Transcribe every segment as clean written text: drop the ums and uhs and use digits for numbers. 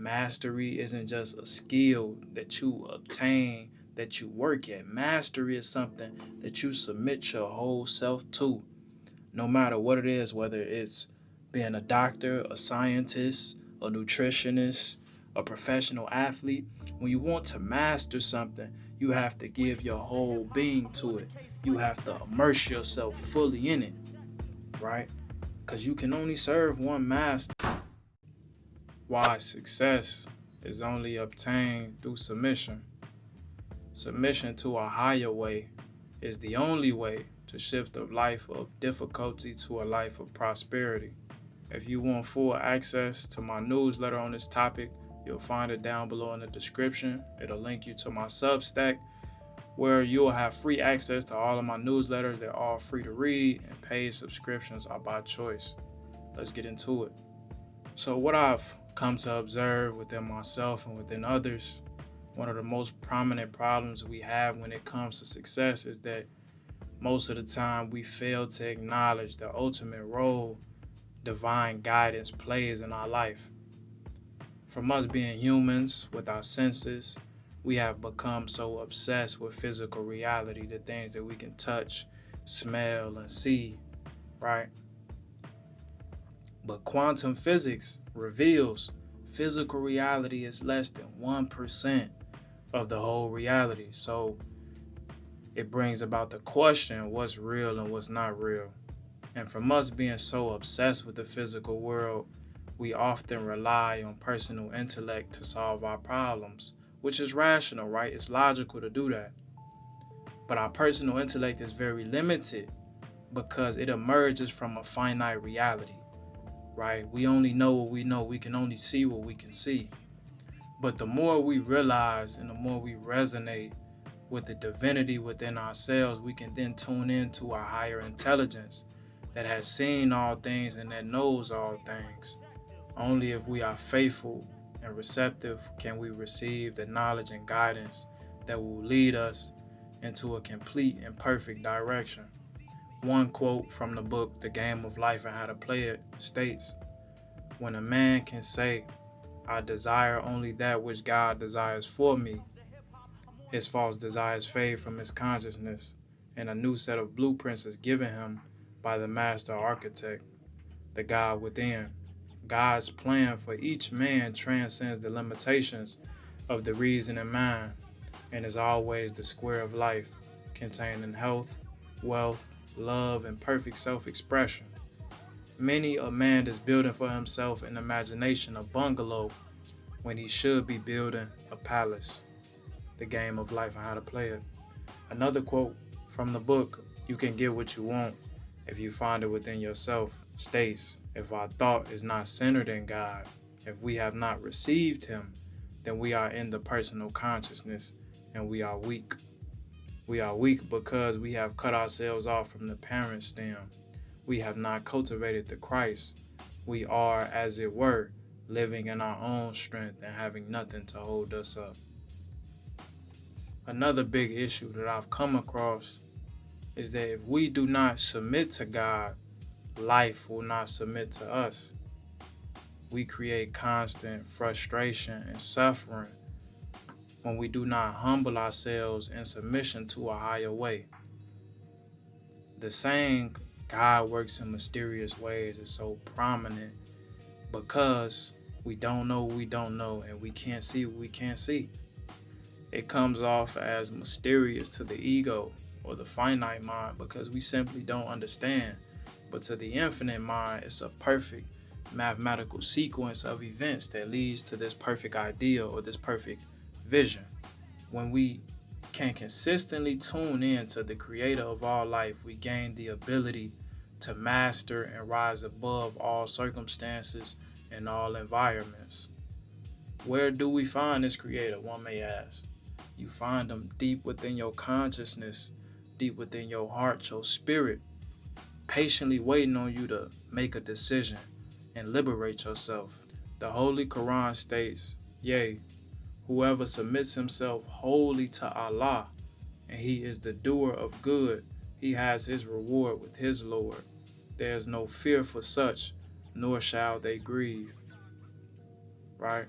Mastery isn't just a skill that you obtain, that you work at. Mastery is something that you submit your whole self to, no matter what it is, whether it's being a doctor, a scientist, a nutritionist, a professional athlete. When you want to master something, you have to give your whole being to it. You have to immerse yourself fully in it, right? Because you can only serve one master. Why success is only obtained through submission. Submission to a higher way is the only way to shift a life of difficulty to a life of prosperity. If you want full access to my newsletter on this topic, you'll find it down below in the description. It'll link you to my Substack, where you'll have free access to all of my newsletters. They're all free to read, and paid subscriptions are by choice. Let's get into it. So what I've come to observe within myself and within others, one of the most prominent problems we have when it comes to success is that most of the time we fail to acknowledge the ultimate role divine guidance plays in our life. From us being humans with our senses, we have become so obsessed with physical reality, the things that we can touch, smell, and see, right? But quantum physics reveals physical reality is less than 1% of the whole reality. So it brings about the question, what's real and what's not real? And from us being so obsessed with the physical world, we often rely on personal intellect to solve our problems, which is rational, right? It's logical to do that. But our personal intellect is very limited because it emerges from a finite reality, right? We only know what we know. We can only see what we can see. But the more we realize and the more we resonate with the divinity within ourselves, we can then tune into our higher intelligence that has seen all things and that knows all things. Only if we are faithful and receptive can we receive the knowledge and guidance that will lead us into a complete and perfect direction. One quote from the book, The Game of Life and How to Play It, states, "When a man can say, I desire only that which God desires for me, his false desires fade from his consciousness, and a new set of blueprints is given him by the master architect, the God within. God's plan for each man transcends the limitations of the reasoning mind and is always the square of life, containing health, wealth, love, and perfect self-expression. Many a man is building for himself in imagination a bungalow when he should be building a palace." The Game of Life and How to Play It. Another quote from the book, You Can Get What You Want If You Find It Within Yourself, states, "If our thought is not centered in God, if we have not received him, then we are in the personal consciousness and we are weak. We are weak because we have cut ourselves off from the parent stem. We have not cultivated the Christ. We are, as it were, living in our own strength and having nothing to hold us up." Another big issue that I've come across is that if we do not submit to God, life will not submit to us. We create constant frustration and suffering when we do not humble ourselves in submission to a higher way. The saying, God works in mysterious ways, is so prominent because we don't know what we don't know and we can't see what we can't see. It comes off as mysterious to the ego or the finite mind because we simply don't understand. But to the infinite mind, it's a perfect mathematical sequence of events that leads to this perfect idea or this perfect vision. When we can consistently tune in to the creator of all life, we gain the ability to master and rise above all circumstances and all environments. Where do we find this creator, one may ask? You find them deep within your consciousness, deep within your heart, your spirit, patiently waiting on you to make a decision and liberate yourself. The Holy Quran states, "Yea, whoever submits himself wholly to Allah, and he is the doer of good, he has his reward with his Lord. There is no fear for such, nor shall they grieve." Right?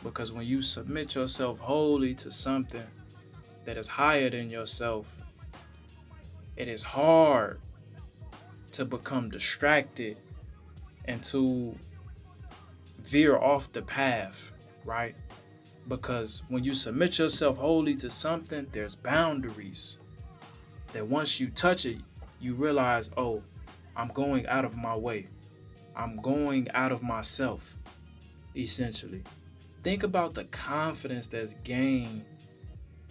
Because when you submit yourself wholly to something that is higher than yourself, it is hard to become distracted and to veer off the path, right? Because when you submit yourself wholly to something, there's boundaries that once you touch it, you realize, oh, I'm going out of my way. I'm going out of myself, essentially. Think about the confidence that's gained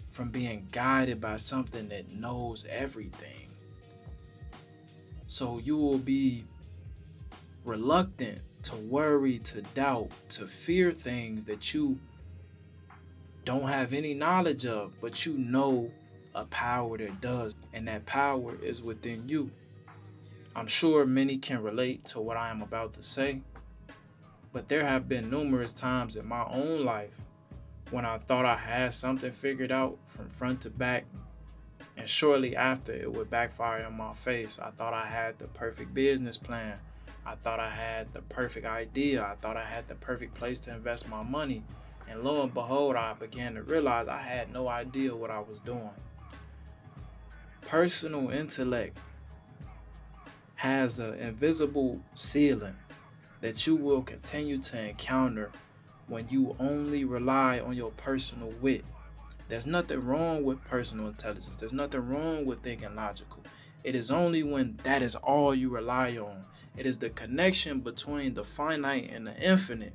from being guided by something that knows everything. So you will be reluctant to worry, to doubt, to fear things that you don't have any knowledge of, but you know a power that does, and that power is within you. I'm sure many can relate to what I am about to say, but there have been numerous times in my own life when I thought I had something figured out from front to back, and shortly after it would backfire in my face. I thought I had the perfect business plan. I thought I had the perfect idea. I thought I had the perfect place to invest my money. And lo and behold, I began to realize I had no idea what I was doing. Personal intellect has an invisible ceiling that you will continue to encounter when you only rely on your personal wit. There's nothing wrong with personal intelligence. There's nothing wrong with thinking logical. It is only when that is all you rely on. It is the connection between the finite and the infinite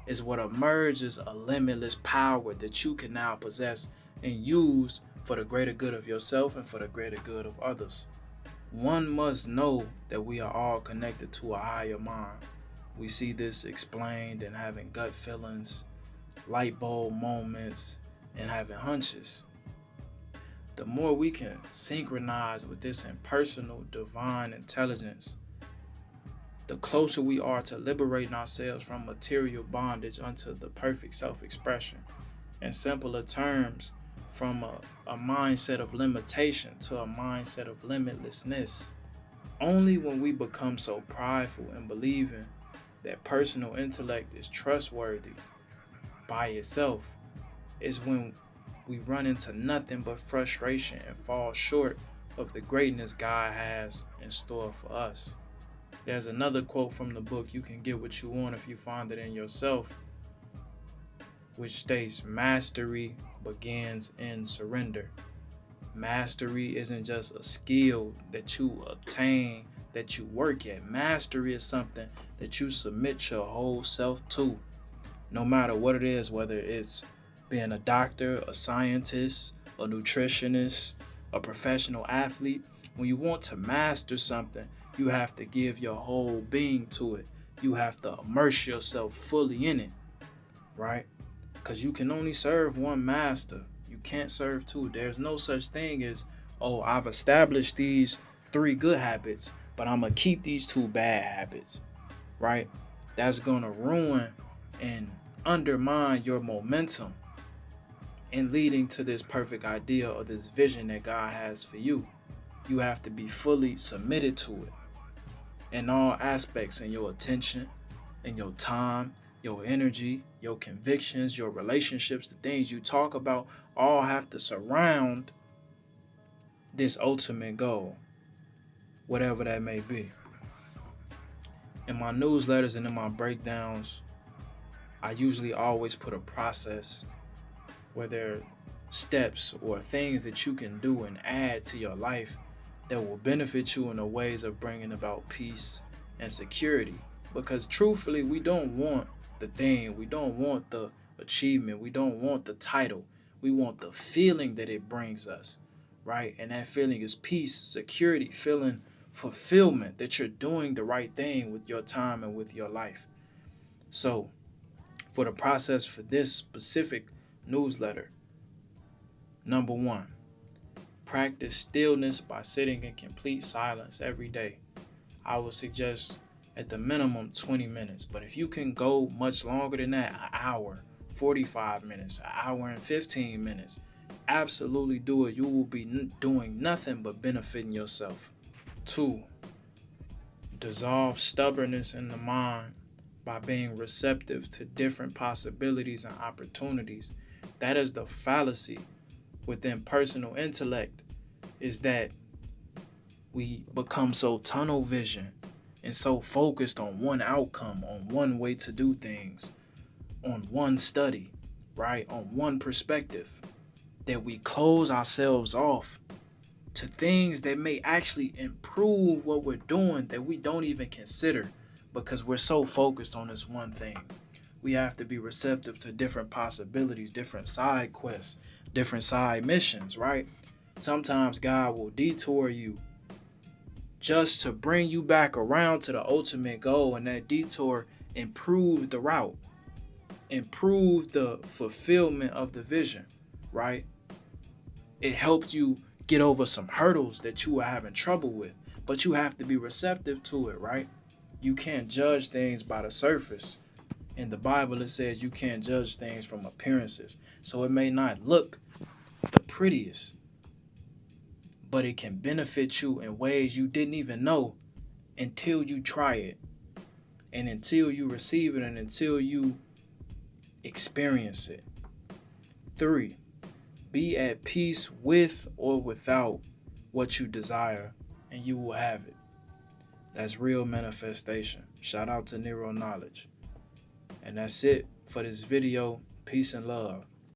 is what emerges a limitless power that you can now possess and use for the greater good of yourself and for the greater good of others. One must know that we are all connected to a higher mind. We see this explained in having gut feelings, light bulb moments, and having hunches. The more we can synchronize with this impersonal divine intelligence, the closer we are to liberating ourselves from material bondage unto the perfect self-expression. In simpler terms, from a mindset of limitation to a mindset of limitlessness. Only when we become so prideful in believing that personal intellect is trustworthy by itself is when we run into nothing but frustration and fall short of the greatness God has in store for us. There's another quote from the book, You Can Get What You Want If You Find It in Yourself, which states, mastery begins in surrender. Mastery isn't just a skill that you obtain, that you work at. Mastery is something that you submit your whole self to, no matter what it is, whether it's being a doctor, a scientist, a nutritionist, a professional athlete. When you want to master something, you have to give your whole being to it. You have to immerse yourself fully in it, right? Because you can only serve one master. You can't serve two. There's no such thing as, oh, I've established these 3 good habits, but I'm going to keep these 2 bad habits, right? That's going to ruin and undermine your momentum in leading to this perfect idea or this vision that God has for you. You have to be fully submitted to it in all aspects, in your attention, in your time, your energy, your convictions, your relationships, the things you talk about, all have to surround this ultimate goal, whatever that may be. In my newsletters and in my breakdowns, I usually always put a process where there are steps or things that you can do and add to your life that will benefit you in the ways of bringing about peace and security. Because truthfully, we don't want the thing, we don't want the achievement, we don't want the title. We want the feeling that it brings us, right? And that feeling is peace, security, feeling fulfillment that you're doing the right thing with your time and with your life. So, for the process for this specific newsletter, number 1, practice stillness by sitting in complete silence every day. I would suggest at the minimum 20 minutes, but if you can go much longer than that, an hour, 45 minutes, an hour and 15 minutes, absolutely do it. You will be doing nothing but benefiting yourself. 2, dissolve stubbornness in the mind by being receptive to different possibilities and opportunities. That is the fallacy within personal intellect, is that we become so tunnel vision and so focused on one outcome, on one way to do things, on one study, right? On one perspective, that we close ourselves off to things that may actually improve what we're doing that we don't even consider because we're so focused on this one thing. We have to be receptive to different possibilities, different side quests, different side missions, right? Sometimes God will detour you just to bring you back around to the ultimate goal, and that detour improve the route, improve the fulfillment of the vision, right? It helped you get over some hurdles that you were having trouble with, but you have to be receptive to it, right? You can't judge things by the surface. In the Bible, it says you can't judge things from appearances. So it may not look the prettiest, but it can benefit you in ways you didn't even know until you try it, and until you receive it, and until you experience it. 3, be at peace with or without what you desire, and you will have it. That's real manifestation. Shout out to Nero Knowledge. And that's it for this video. Peace and love.